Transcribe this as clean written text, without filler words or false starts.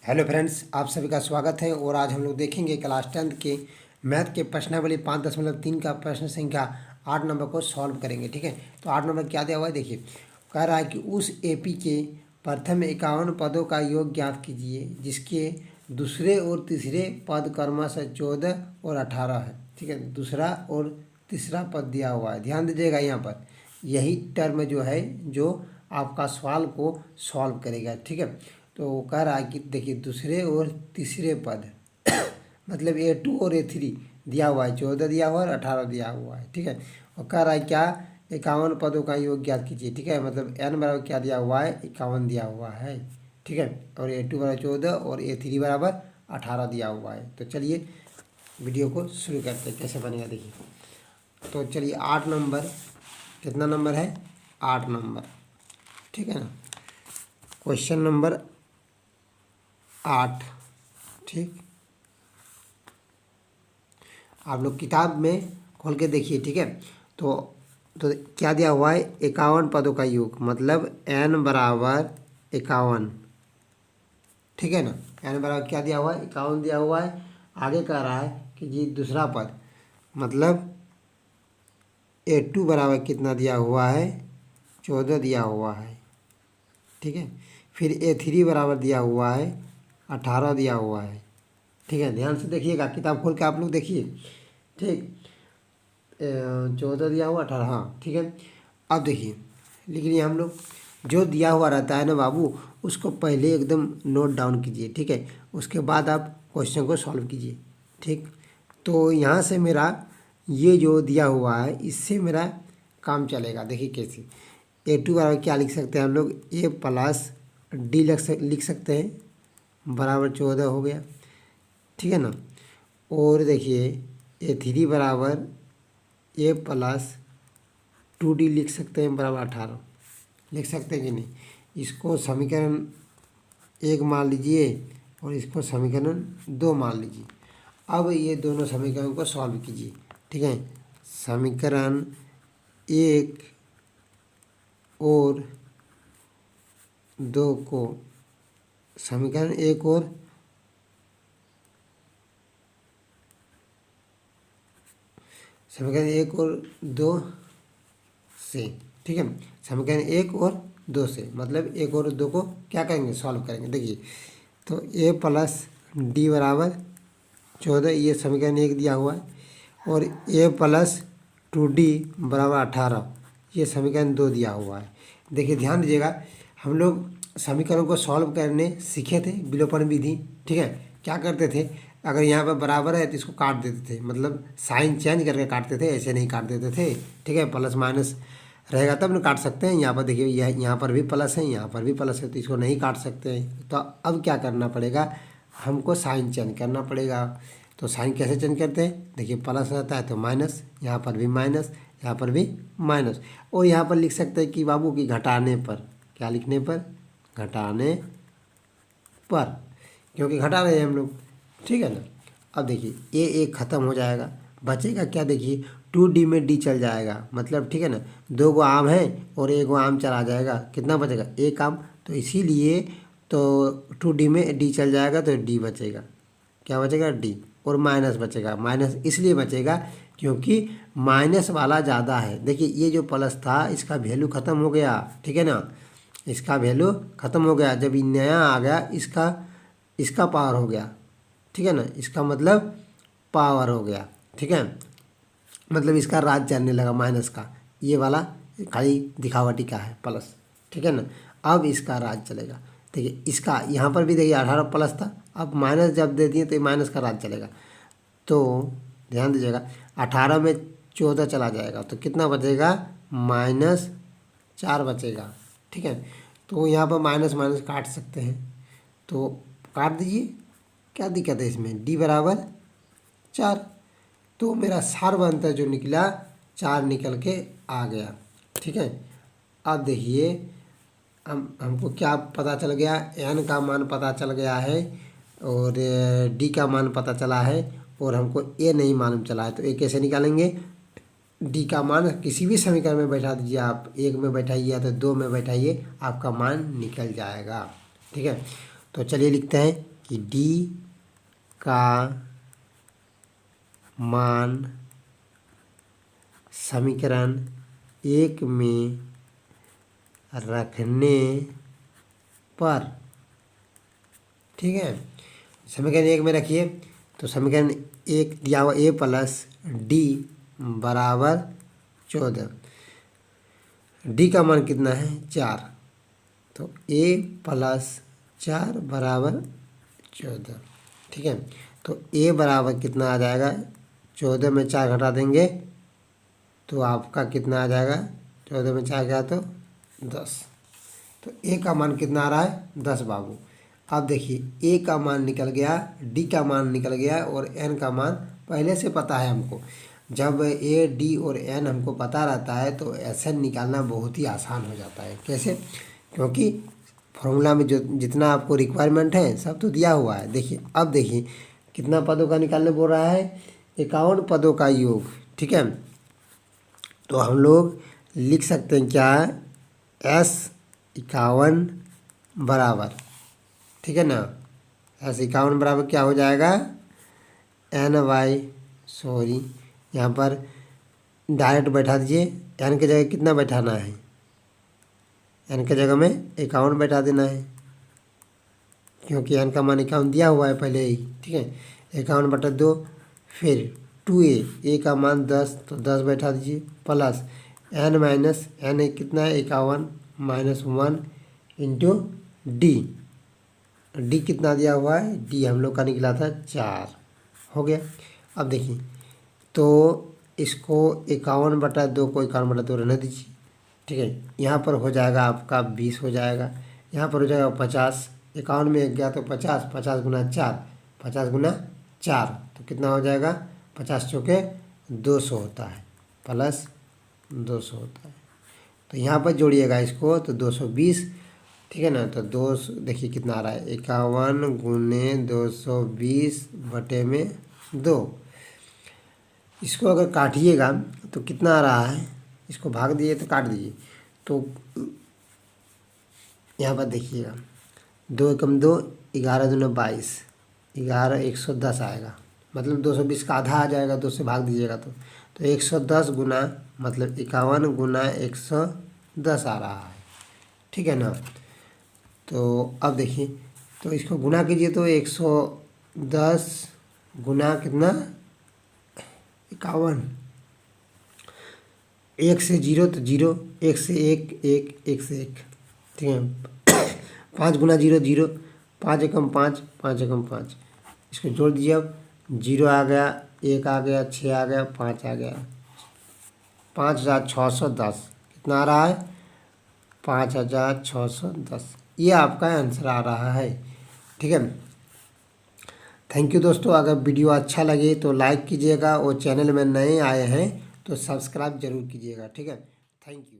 Hello friends, आप सभी का स्वागत है। और आज हम लोग देखेंगे क्लास 10th के मैथ के प्रश्नावली 5.3 का प्रश्न संख्या 8 नंबर को सॉल्व करेंगे। ठीक है, तो 8 नंबर क्या दिया हुआ है देखिए। कह रहा है कि उस एपी के प्रथम 51 पदों का योग ज्ञात कीजिए जिसके दूसरे और तीसरे पद क्रमशः 14 और 18 है। ठीक है, दूसरा और तीसरा पद दिया हुआ है। ध्यान दीजिएगा, यहाँ पर यही टर्म जो है जो आपका सवाल को सॉल्व करेगा। ठीक है, तो कह रहा है कि देखिए दूसरे और तीसरे पद मतलब A2 और A3 दिया हुआ है, 14 दिया हुआ है और 18 दिया हुआ है। ठीक है, और कह रहा है क्या 51 पदों का योग ज्ञात कीजिए। ठीक है, मतलब n बराबर क्या दिया हुआ है, 51 दिया हुआ है। ठीक है, और A2 बराबर 14 और A3 बराबर 18 दिया हुआ है। तो चलिए वीडियो को शुरू करते हैं, कैसे बनेगा देखिए। तो चलिए 8 नंबर, कितना नंबर है, 8 नंबर। ठीक है ना, क्वेश्चन नंबर 8। ठीक, आप लोग किताब में खोल के देखिए। ठीक है, तो क्या दिया हुआ है, 51 पदों का योग, मतलब n बराबर 51। ठीक है ना, n बराबर क्या दिया हुआ है, 51 दिया हुआ है। आगे कह रहा है कि जी दूसरा पद मतलब A2 बराबर कितना दिया हुआ है, 14 दिया हुआ है। ठीक है, फिर A3 बराबर दिया हुआ है, 18 दिया हुआ है। ठीक है, ध्यान से देखिएगा, किताब खोल के आप लोग देखिए। ठीक, 14 दिया हुआ, 18, हाँ ठीक है। अब देखिए लिख लिए हम लोग, जो दिया हुआ रहता है ना बाबू, उसको पहले एकदम नोट डाउन कीजिए। ठीक है, उसके बाद आप क्वेश्चन को सॉल्व कीजिए। ठीक, तो यहाँ से मेरा ये जो दिया हुआ है इससे मेरा काम चलेगा। देखिए कैसे, A2 बराबर क्या लिख सकते हैं हम लोग, A प्लस D लिख सकते हैं, बराबर 14 हो गया। ठीक है ना, और देखिए A3 बराबर A प्लस 2D लिख सकते हैं, बराबर 18 लिख सकते हैं कि नहीं। इसको समीकरण 1 मान लीजिए और इसको समीकरण 2 मान लीजिए। अब ये दोनों समीकरण को सॉल्व कीजिए। ठीक है, समीकरण 1 और 2 को, समीकरण 1 और समीकरण 1 और 2 से, ठीक है, समीकरण 1 और 2 से, मतलब 1 और 2 को क्या करेंगे, सॉल्व करेंगे। देखिए, तो A प्लस D बराबर 14, ये समीकरण 1 दिया हुआ है, और A प्लस 2D बराबर 18, ये समीकरण 2 दिया हुआ है। देखिए ध्यान दीजिएगा, हम लोग समीकरण को सॉल्व करने सीखे थे विलोपन विधि। ठीक है, क्या करते थे, अगर यहाँ पर बराबर है तो इसको काट देते थे, मतलब साइन चेंज करके काटते थे, ऐसे नहीं काट देते थे। ठीक है, प्लस माइनस रहेगा तब ना काट सकते हैं। यहाँ पर देखिए, यह यहाँ पर भी प्लस है, यहाँ पर भी प्लस है, तो इसको नहीं काट सकते हैं। तो अब क्या करना पड़ेगा, हमको साइन चेंज करना पड़ेगा। तो साइन कैसे चेंज करते हैं, देखिए प्लस रहता है तो माइनस, यहाँ पर भी माइनस, यहाँ पर भी माइनस। और यहाँ पर लिख सकते हैं कि बाबू की घटाने पर, क्या लिखने पर, घटाने पर, क्योंकि घटा रहे हैं हम लोग। ठीक है ना, अब देखिए ये एक ख़त्म हो जाएगा, बचेगा क्या, देखिए 2D में D चल जाएगा, मतलब ठीक है ना, 2 गो आम है और 1 गो आम चला जाएगा, कितना बचेगा, 1 आम। तो इसीलिए तो 2D में D चल जाएगा तो D बचेगा, क्या बचेगा, D। और माइनस बचेगा, माइनस इसलिए बचेगा क्योंकि माइनस वाला ज़्यादा है। देखिए ये जो प्लस था इसका वैल्यू ख़त्म हो गया। ठीक है ना, इसका वैल्यू ख़त्म हो गया, जब ये नया आ गया इसका पावर हो गया। ठीक है ना, इसका मतलब पावर हो गया। ठीक है, मतलब इसका राज चलने लगा माइनस का, ये वाला खाली दिखावटी का है प्लस। ठीक है ना, अब इसका राज चलेगा। देखिए इसका यहाँ पर भी देखिए 18 प्लस था, अब माइनस जब दे दिए तो ये माइनस का राज चलेगा। तो ध्यान दीजिएगा, 18 में 14 चला जाएगा तो कितना बचेगा, -4 बचेगा। ठीक है, तो यहाँ पर माइनस माइनस काट सकते हैं, तो काट दीजिए, क्या दिक्कत है इसमें, D बराबर 4। तो मेरा सार्व अंतर जो निकला 4 निकल के आ गया। ठीक है, अब देखिए हमको क्या पता चल गया, n का मान पता चल गया है और D का मान पता चला है, और हमको A नहीं मालूम चला है। तो A कैसे निकालेंगे, D का मान किसी भी समीकरण में बैठा दीजिए, आप 1 में बैठाइए या तो 2 में बैठाइए, आपका मान निकल जाएगा। ठीक है, तो चलिए लिखते हैं कि डी का मान समीकरण 1 में रखने पर, ठीक है, समीकरण 1 में रखिए तो समीकरण 1 दिया हुआ ए प्लस डी बराबर 14। डी का मान कितना है 4, तो ए प्लस 4 बराबर 14, ठीक है। तो ए बराबर कितना आ जाएगा, 14 में 4 घटा देंगे तो आपका कितना आ जाएगा, 14 में 4 गया तो 10। तो ए का मान कितना आ रहा है 10 बाबू। अब देखिए ए का मान निकल गया, डी का मान निकल गया और एन का मान पहले से पता है हमको। जब ए डी और एन हमको पता रहता है तो एस एन निकालना बहुत ही आसान हो जाता है। कैसे? क्योंकि फॉर्मूला में जो जितना आपको रिक्वायरमेंट है सब तो दिया हुआ है। देखिए अब देखिए कितना पदों का निकालने बोल रहा है, 51 पदों का योग, ठीक है। तो हम लोग लिख सकते हैं क्या, एस 51 बराबर, ठीक है ना, एस 51 बराबर क्या हो जाएगा, एन वाई, सॉरी यहाँ पर डायरेक्ट बैठा दीजिए, एन की जगह कितना बैठाना है, एन की जगह में 51 बैठा देना है क्योंकि एन का मान 51 दिया हुआ है पहले ही, ठीक है। 51/2 फिर 2a का मान 10 तो 10 बैठा दीजिए प्लस एन माइनस एन कितना है 51 माइनस 1 इंटू डी, डी कितना दिया हुआ है, डी हम लोग का निकला था 4, हो गया। अब देखिए तो इसको 51/2 को 51/2 रहने दीजिए, ठीक है। यहाँ पर हो जाएगा आपका 20 हो जाएगा, यहाँ पर हो जाएगा 50, 51 में 1 गया तो 50, 50 गुना 4, 50 गुना 4 तो कितना हो जाएगा, 50 चौके 200 होता है प्लस 200 होता है। तो यहाँ पर जोड़िएगा इसको तो 220, ठीक है ना। तो 2 देखिए कितना आ रहा है, 51 गुने 220/2। इसको अगर काटिएगा तो कितना आ रहा है, इसको भाग दिए तो काट दीजिए तो यहाँ पर देखिएगा 2 एकम 2, 11 दूना 22, 11 110 आएगा, मतलब 220 का आधा आ जाएगा, 2 से भाग दीजिएगा तो 110 गुना मतलब 51 गुना 110 आ रहा है, ठीक है ना। तो अब देखिए तो इसको गुना कीजिए तो 110 गुना कितना 51, 1 से 0 तो 0, 1 से 1 1, 1 से 1, ठीक है। 5 गुना 0 0, 5 एकम 5, 5 एकम 5, इसको जोड़ दीजिए। अब 0 आ गया, 1 आ गया, 6 आ गया, 5 आ गया, 5610 कितना आ रहा है, 5610, ये आपका आंसर आ रहा है, ठीक है। थैंक यू दोस्तों, अगर वीडियो अच्छा लगे तो लाइक कीजिएगा और चैनल में नए आए हैं तो सब्सक्राइब जरूर कीजिएगा, ठीक है। Thank you.